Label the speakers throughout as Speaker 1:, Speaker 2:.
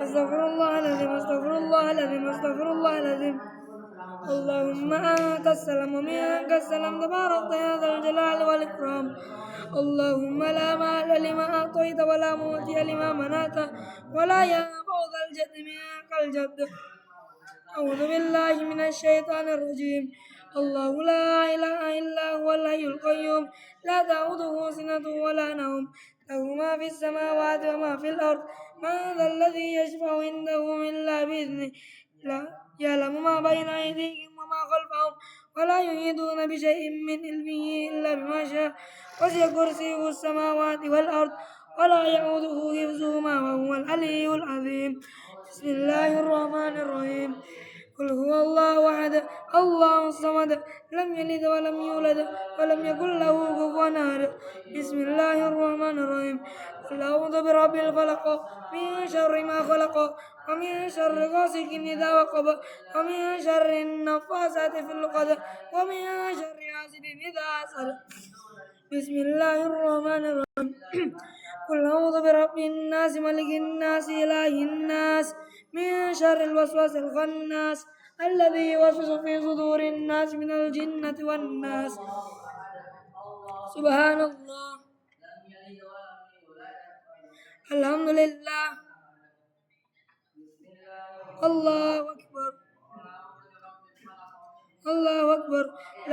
Speaker 1: أستغفر الله العظيم أستغفر الله العظيم أستغفر الله العظيم. اللهم أنت السلام ومنك السلام تبارك يا ذا الجلال والإكرام. اللهم لا مال لما أعطيت ولا موتي لما منعت ولا ينفع ذا الجد منك الجد. أعوذ بالله من الشيطان الرجيم. الله لا إله إلا هو الحي القيوم لا تأخذه سنة ولا نوم له ما في السماوات وما في الأرض. من ذا الذي يشفع عنده إلا بإذنه يعلم ما بين أيديهم وما خلفهم ولا يحيطون بشيء من علمه إلا بما شاء. وسع كرسيه السماوات والأرض ولا يعوده حفظهما وهو العلي العظيم. بسم الله الرحمن الرحيم. قل هو الله أحد الله الصمد لم يلد ولم يولد ولم يكن له كفوا أحد. بسم الله الرحمن الرحيم. قل أعوذ برب الفلق من شر ما خلق ومن شر غاسق إذا وقب ومن شر النفاثات في العقد ومن شر حاسد إذا حسد. بسم الله الرحمن الرحيم. قل أعوذ برب الناس ملك الناس إله الناس من شر الوسواس الخناس الذي يوسوس في صدور الناس من الجنة والناس. سبحان الله الحمد لله الله أكبر الله أكبر.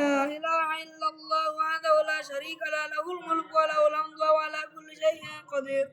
Speaker 1: لا إله إلا الله وحده لا شريك له له الملك وله الحمد وهو على كل شيء قدير.